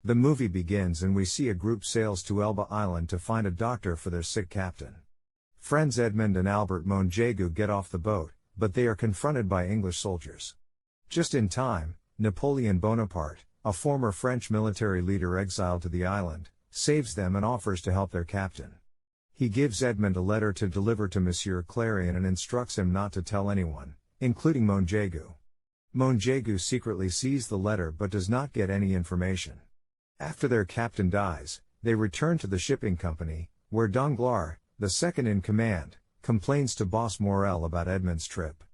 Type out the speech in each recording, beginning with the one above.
The movie begins and we see a group sails to Elba Island to find a doctor for their sick captain. Friends Edmund and Albert Montagu get off the boat, but they are confronted by English soldiers. Just in time, Napoleon Bonaparte, a former French military leader exiled to the island, saves them and offers to help their captain. He gives Edmund a letter to deliver to Monsieur Clarion and instructs him not to tell anyone, including Montagu. Montagu secretly sees the letter but does not get any information. After their captain dies, they return to the shipping company, where Danglars, the second in command, complains to boss Morel about Edmund's trip.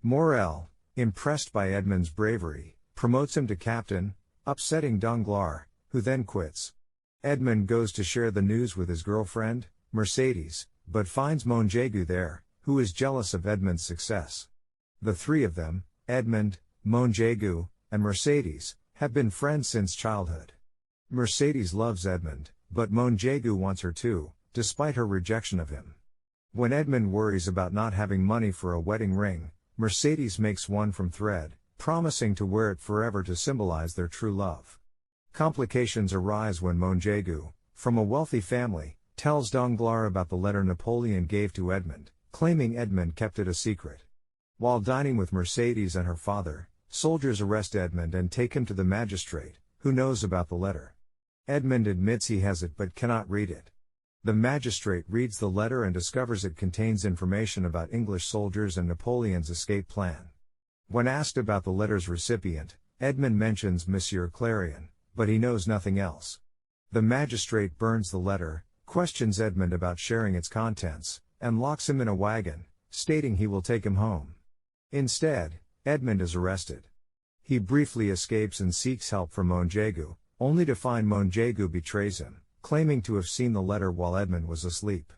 Morel, impressed by Edmund's bravery, promotes him to captain, upsetting Danglars, who then quits. Edmund goes to share the news with his girlfriend, Mercedes, but finds Montagu there, who is jealous of Edmund's success. The three of them, Edmund, Montagu, and Mercedes, have been friends since childhood. Mercedes loves Edmund, but Montagu wants her too, despite her rejection of him. When Edmund worries about not having money for a wedding ring, Mercedes makes one from thread, promising to wear it forever to symbolize their true love. Complications arise when Montagu, from a wealthy family, tells Danglars about the letter Napoleon gave to Edmund, claiming Edmund kept it a secret. While dining with Mercedes and her father, soldiers arrest Edmund and take him to the magistrate, who knows about the letter. Edmund admits he has it but cannot read it. The magistrate reads the letter and discovers it contains information about English soldiers and Napoleon's escape plan. When asked about the letter's recipient, Edmund mentions Monsieur Clarion, but he knows nothing else. The magistrate burns the letter, questions Edmund about sharing its contents, and locks him in a wagon, stating he will take him home. Instead, Edmund is arrested. He briefly escapes and seeks help from Montagu, only to find Montagu betrays him, claiming to have seen the letter while Edmund was asleep.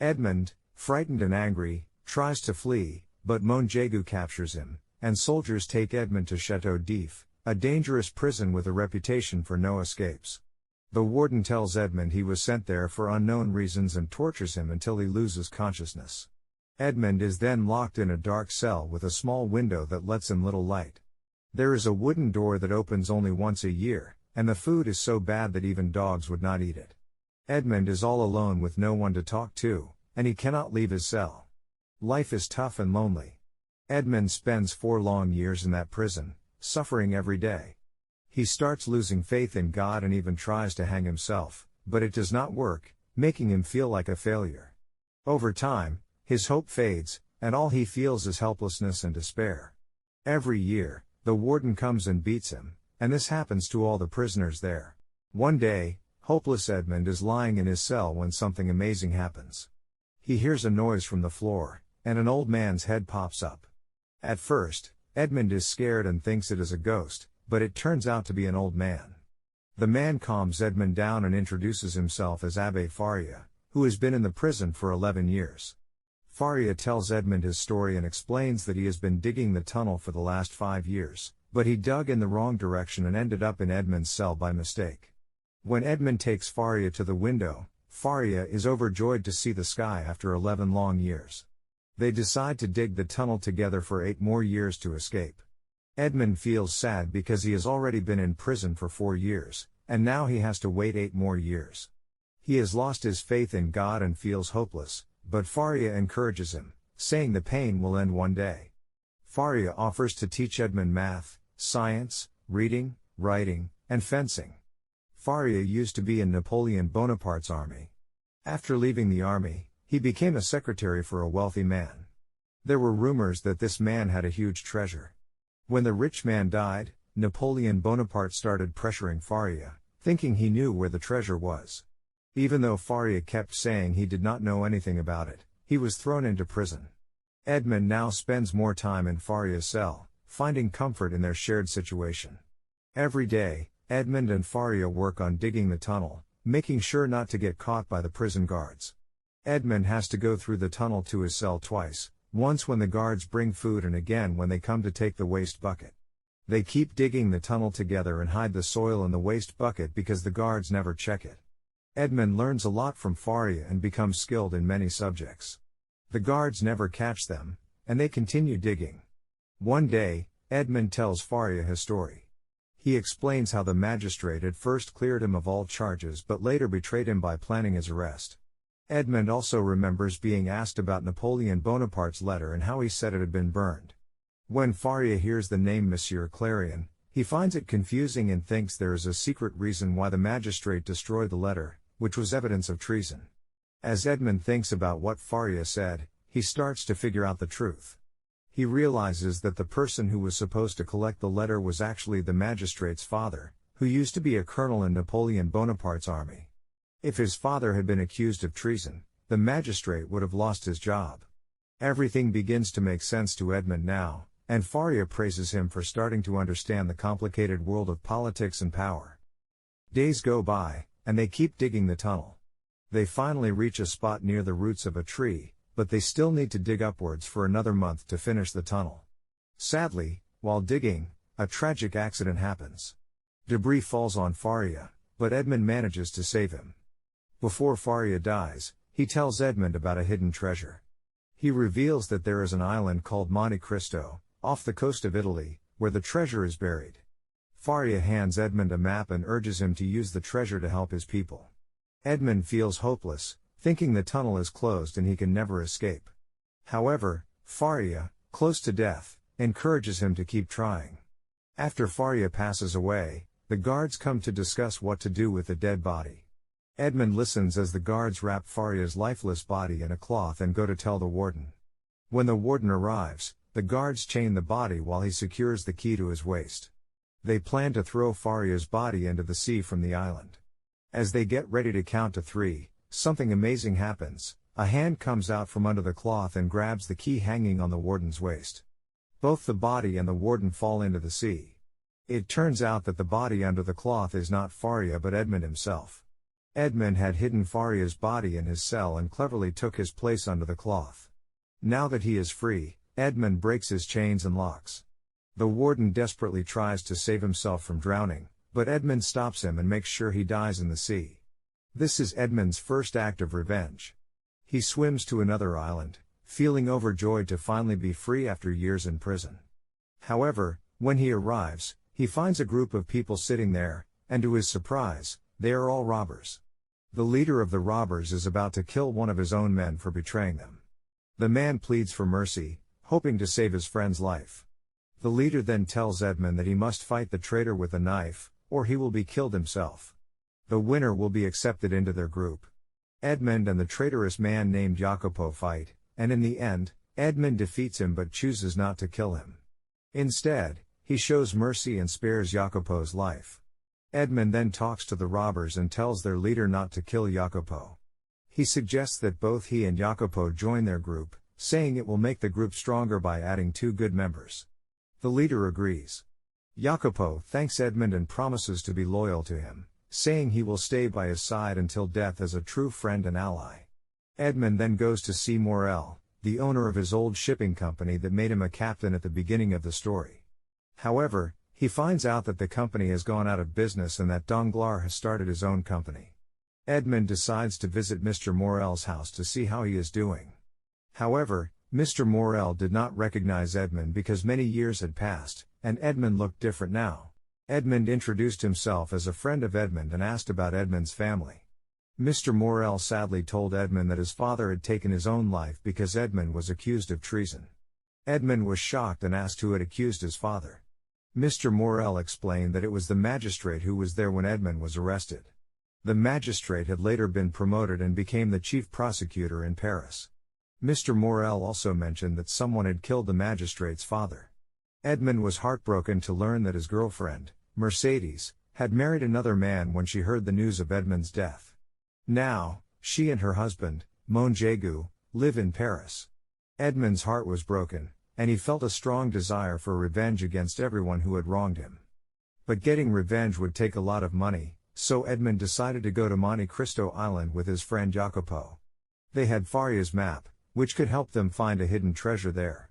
Edmund, frightened and angry, tries to flee, but Montagu captures him, and soldiers take Edmund to Chateau, a dangerous prison with a reputation for no escapes. The warden tells Edmund he was sent there for unknown reasons and tortures him until he loses consciousness. Edmund is then locked in a dark cell with a small window that lets in little light. There is a wooden door that opens only once a year, and the food is so bad that even dogs would not eat it. Edmund is all alone with no one to talk to, and he cannot leave his cell. Life is tough and lonely. Edmund spends 4 long years in that prison, suffering every day. He starts losing faith in God and even tries to hang himself, but it does not work, making him feel like a failure. Over time, his hope fades, and all he feels is helplessness and despair. Every year, the warden comes and beats him, and this happens to all the prisoners there. One day, hopeless Edmund is lying in his cell when something amazing happens. He hears a noise from the floor, and an old man's head pops up. At first, Edmund is scared and thinks it is a ghost, but it turns out to be an old man. The man calms Edmund down and introduces himself as Abbé Faria, who has been in the prison for 11 years. Faria tells Edmund his story and explains that he has been digging the tunnel for the last 5 years, but he dug in the wrong direction and ended up in Edmund's cell by mistake. When Edmund takes Faria to the window, Faria is overjoyed to see the sky after 11 long years. They decide to dig the tunnel together for 8 more years to escape. Edmund feels sad because he has already been in prison for 4 years, and now he has to wait 8 more years. He has lost his faith in God and feels hopeless, but Faria encourages him, saying the pain will end one day. Faria offers to teach Edmund math, science, reading, writing, and fencing. Faria used to be in Napoleon Bonaparte's army. After leaving the army, he became a secretary for a wealthy man. There were rumors that this man had a huge treasure. When the rich man died, Napoleon Bonaparte started pressuring Faria, thinking he knew where the treasure was. Even though Faria kept saying he did not know anything about it, he was thrown into prison. Edmund now spends more time in Faria's cell, finding comfort in their shared situation. Every day, Edmund and Faria work on digging the tunnel, making sure not to get caught by the prison guards. Edmund has to go through the tunnel to his cell twice, once when the guards bring food and again when they come to take the waste bucket. They keep digging the tunnel together and hide the soil in the waste bucket because the guards never check it. Edmund learns a lot from Faria and becomes skilled in many subjects. The guards never catch them, and they continue digging. One day, Edmund tells Faria his story. He explains how the magistrate had first cleared him of all charges but later betrayed him by planning his arrest. Edmond also remembers being asked about Napoleon Bonaparte's letter and how he said it had been burned. When Faria hears the name Monsieur Clarion, he finds it confusing and thinks there is a secret reason why the magistrate destroyed the letter, which was evidence of treason. As Edmond thinks about what Faria said, he starts to figure out the truth. He realizes that the person who was supposed to collect the letter was actually the magistrate's father, who used to be a colonel in Napoleon Bonaparte's army. If his father had been accused of treason, the magistrate would have lost his job. Everything begins to make sense to Edmond now, and Faria praises him for starting to understand the complicated world of politics and power. Days go by, and they keep digging the tunnel. They finally reach a spot near the roots of a tree, but they still need to dig upwards for another month to finish the tunnel. Sadly, while digging, a tragic accident happens. Debris falls on Faria, but Edmond manages to save him. Before Faria dies, he tells Edmond about a hidden treasure. He reveals that there is an island called Monte Cristo, off the coast of Italy, where the treasure is buried. Faria hands Edmond a map and urges him to use the treasure to help his people. Edmond feels hopeless, thinking the tunnel is closed and he can never escape. However, Faria, close to death, encourages him to keep trying. After Faria passes away, the guards come to discuss what to do with the dead body. Edmond listens as the guards wrap Faria's lifeless body in a cloth and go to tell the warden. When the warden arrives, the guards chain the body while he secures the key to his waist. They plan to throw Faria's body into the sea from the island. As they get ready to count to 3, something amazing happens. A hand comes out from under the cloth and grabs the key hanging on the warden's waist. Both the body and the warden fall into the sea. It turns out that the body under the cloth is not Faria but Edmond himself. Edmond had hidden Faria's body in his cell and cleverly took his place under the cloth. Now that he is free, Edmond breaks his chains and locks. The warden desperately tries to save himself from drowning, but Edmond stops him and makes sure he dies in the sea. This is Edmond's first act of revenge. He swims to another island, feeling overjoyed to finally be free after years in prison. However, when he arrives, he finds a group of people sitting there, and to his surprise, they are all robbers. The leader of the robbers is about to kill one of his own men for betraying them. The man pleads for mercy, hoping to save his friend's life. The leader then tells Edmond that he must fight the traitor with a knife, or he will be killed himself. The winner will be accepted into their group. Edmond and the traitorous man named Jacopo fight, and in the end, Edmond defeats him but chooses not to kill him. Instead, he shows mercy and spares Jacopo's life. Edmond then talks to the robbers and tells their leader not to kill Jacopo. He suggests that both he and Jacopo join their group, saying it will make the group stronger by adding 2 good members. The leader agrees. Jacopo thanks Edmond and promises to be loyal to him, saying he will stay by his side until death as a true friend and ally. Edmond then goes to see Morel, the owner of his old shipping company that made him a captain at the beginning of the story. However, he finds out that the company has gone out of business and that Danglars has started his own company. Edmond decides to visit Mr. Morel's house to see how he is doing. However, Mr. Morel did not recognize Edmond because many years had passed, and Edmond looked different now. Edmond introduced himself as a friend of Edmond and asked about Edmond's family. Mr. Morel sadly told Edmond that his father had taken his own life because Edmond was accused of treason. Edmond was shocked and asked who had accused his father. Mr. Morel explained that it was the magistrate who was there when Edmond was arrested. The magistrate had later been promoted and became the chief prosecutor in Paris. Mr. Morel also mentioned that someone had killed the magistrate's father. Edmond was heartbroken to learn that his girlfriend, Mercedes, had married another man when she heard the news of Edmond's death. Now, she and her husband, Monjegu, live in Paris. Edmond's heart was broken, and he felt a strong desire for revenge against everyone who had wronged him. But getting revenge would take a lot of money, so Edmond decided to go to Monte Cristo Island with his friend Jacopo. They had Faria's map, which could help them find a hidden treasure there.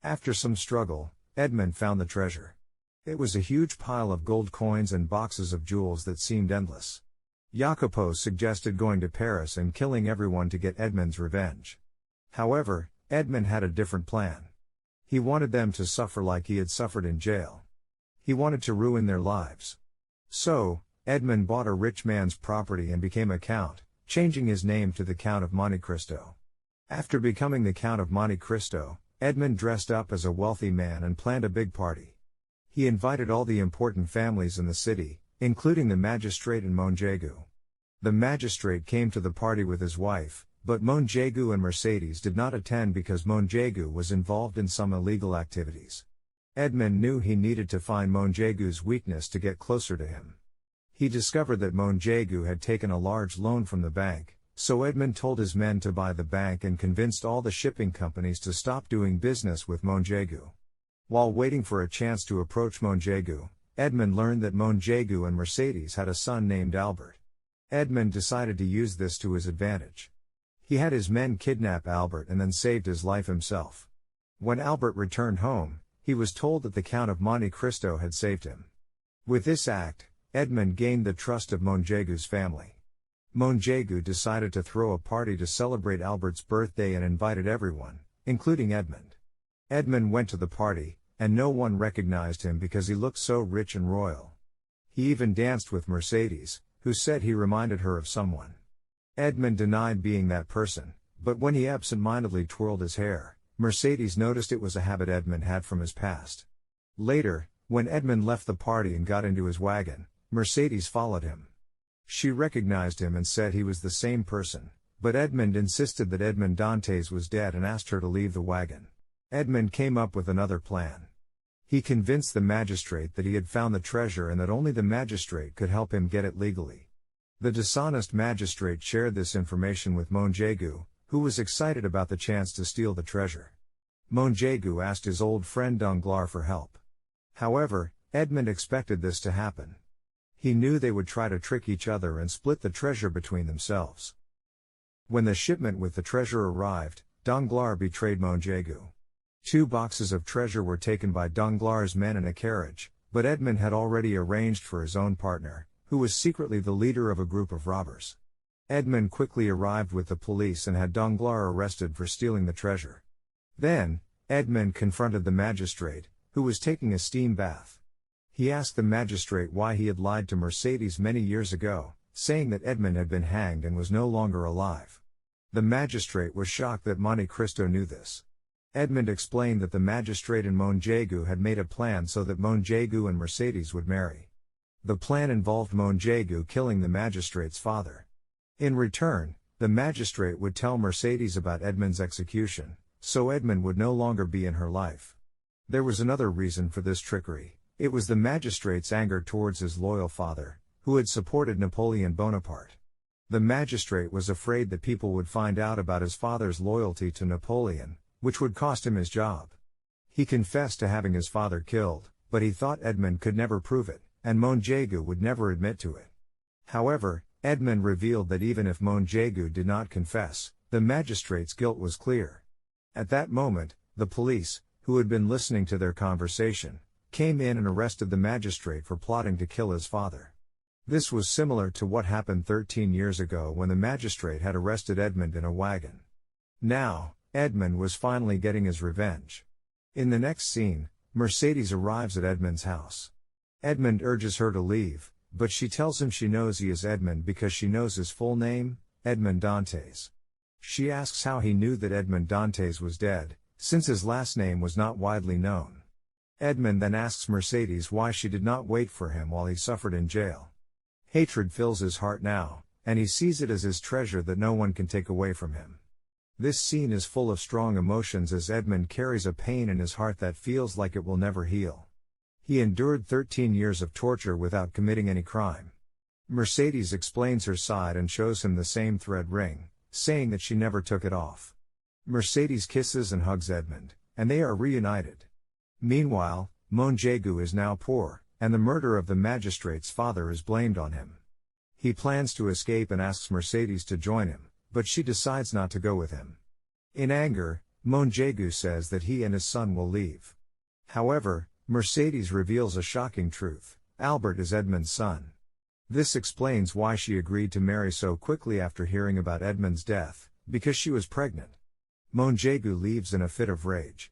After some struggle, Edmond found the treasure. It was a huge pile of gold coins and boxes of jewels that seemed endless. Jacopo suggested going to Paris and killing everyone to get Edmond's revenge. However, Edmond had a different plan. He wanted them to suffer like he had suffered in jail. He wanted to ruin their lives. So, Edmond bought a rich man's property and became a count, changing his name to the Count of Monte Cristo. After becoming the Count of Monte Cristo, Edmond dressed up as a wealthy man and planned a big party. He invited all the important families in the city, including the magistrate and Montagu. The magistrate came to the party with his wife, but Montagu and Mercedes did not attend because Montagu was involved in some illegal activities. Edmond knew he needed to find Montagu's weakness to get closer to him. He discovered that Montagu had taken a large loan from the bank, so Edmond told his men to buy the bank and convinced all the shipping companies to stop doing business with Montagu. While waiting for a chance to approach Montagu, Edmond learned that Montagu and Mercedes had a son named Albert. Edmond decided to use this to his advantage. He had his men kidnap Albert and then saved his life himself. When Albert returned home, he was told that the Count of Monte Cristo had saved him. With this act, Edmond gained the trust of Montagu's family. Montagu decided to throw a party to celebrate Albert's birthday and invited everyone, including Edmond. Edmond went to the party, and no one recognized him because he looked so rich and royal. He even danced with Mercedes, who said he reminded her of someone. Edmond denied being that person, but when he absent-mindedly twirled his hair, Mercedes noticed it was a habit Edmond had from his past. Later, when Edmond left the party and got into his wagon, Mercedes followed him. She recognized him and said he was the same person, but Edmond insisted that Edmond Dantes was dead and asked her to leave the wagon. Edmond came up with another plan. He convinced the magistrate that he had found the treasure and that only the magistrate could help him get it legally. The dishonest magistrate shared this information with Montagu, who was excited about the chance to steal the treasure. Montagu asked his old friend Danglars for help. However, Edmond expected this to happen. He knew they would try to trick each other and split the treasure between themselves. When the shipment with the treasure arrived, Danglars betrayed Montagu. 2 boxes of treasure were taken by Danglars' men in a carriage, but Edmond had already arranged for his own partner, who was secretly the leader of a group of robbers. Edmond quickly arrived with the police and had Danglars arrested for stealing the treasure. Then, Edmond confronted the magistrate, who was taking a steam bath. He asked the magistrate why he had lied to Mercedes many years ago, saying that Edmond had been hanged and was no longer alive. The magistrate was shocked that Monte Cristo knew this. Edmond explained that the magistrate and Montagu had made a plan so that Montagu and Mercedes would marry. The plan involved Montagu killing the magistrate's father. In return, the magistrate would tell Mercedes about Edmond's execution, so Edmond would no longer be in her life. There was another reason for this trickery. It was the magistrate's anger towards his loyal father, who had supported Napoleon Bonaparte. The magistrate was afraid that people would find out about his father's loyalty to Napoleon, which would cost him his job. He confessed to having his father killed, but he thought Edmond could never prove it, and Montagu would never admit to it. However, Edmond revealed that even if Montagu did not confess, the magistrate's guilt was clear. At that moment, the police, who had been listening to their conversation, came in and arrested the magistrate for plotting to kill his father. This was similar to what happened 13 years ago when the magistrate had arrested Edmond in a wagon. Now, Edmond was finally getting his revenge. In the next scene, Mercedes arrives at Edmond's house. Edmond urges her to leave, but she tells him she knows he is Edmond because she knows his full name, Edmond Dantes. She asks how he knew that Edmond Dantes was dead, since his last name was not widely known. Edmond then asks Mercedes why she did not wait for him while he suffered in jail. Hatred fills his heart now, and he sees it as his treasure that no one can take away from him. This scene is full of strong emotions as Edmond carries a pain in his heart that feels like it will never heal. He endured 13 years of torture without committing any crime. Mercedes explains her side and shows him the same thread ring, saying that she never took it off. Mercedes kisses and hugs Edmond, and they are reunited. Meanwhile, Montagu is now poor, and the murder of the magistrate's father is blamed on him. He plans to escape and asks Mercedes to join him, but she decides not to go with him. In anger, Montagu says that he and his son will leave. However, Mercedes reveals a shocking truth: Albert is Edmond's son. This explains why she agreed to marry so quickly after hearing about Edmond's death, because she was pregnant. Montagu leaves in a fit of rage.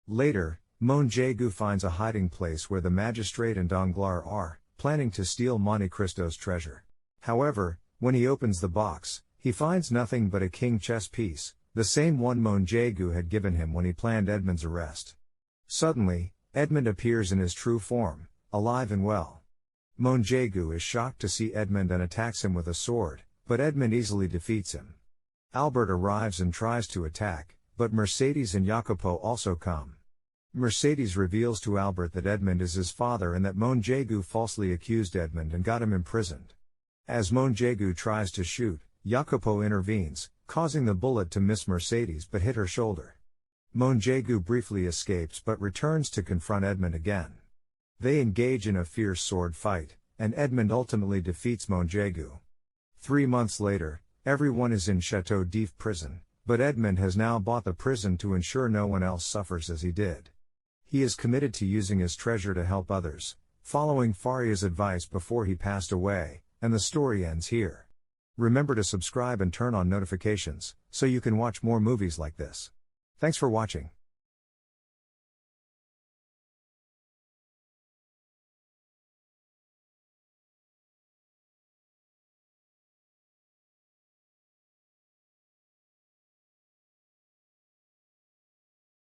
Later, Montagu finds a hiding place where the magistrate and Danglars are, planning to steal Monte Cristo's treasure. However, when he opens the box, he finds nothing but a king chess piece, the same one Montagu had given him when he planned Edmond's arrest. Suddenly, Edmond appears in his true form, alive and well. Montagu is shocked to see Edmond and attacks him with a sword, but Edmond easily defeats him. Albert arrives and tries to attack, but Mercedes and Jacopo also come. Mercedes reveals to Albert that Edmond is his father and that Montagu falsely accused Edmond and got him imprisoned. As Montagu tries to shoot, Jacopo intervenes, causing the bullet to miss Mercedes but hit her shoulder. Montagu briefly escapes but returns to confront Edmond again. They engage in a fierce sword fight, and Edmond ultimately defeats Montagu. 3 months later, everyone is in Chateau d'If prison, but Edmond has now bought the prison to ensure no one else suffers as he did. He is committed to using his treasure to help others, following Faria's advice before he passed away, and the story ends here. Remember to subscribe and turn on notifications, so you can watch more movies like this. Thanks for watching.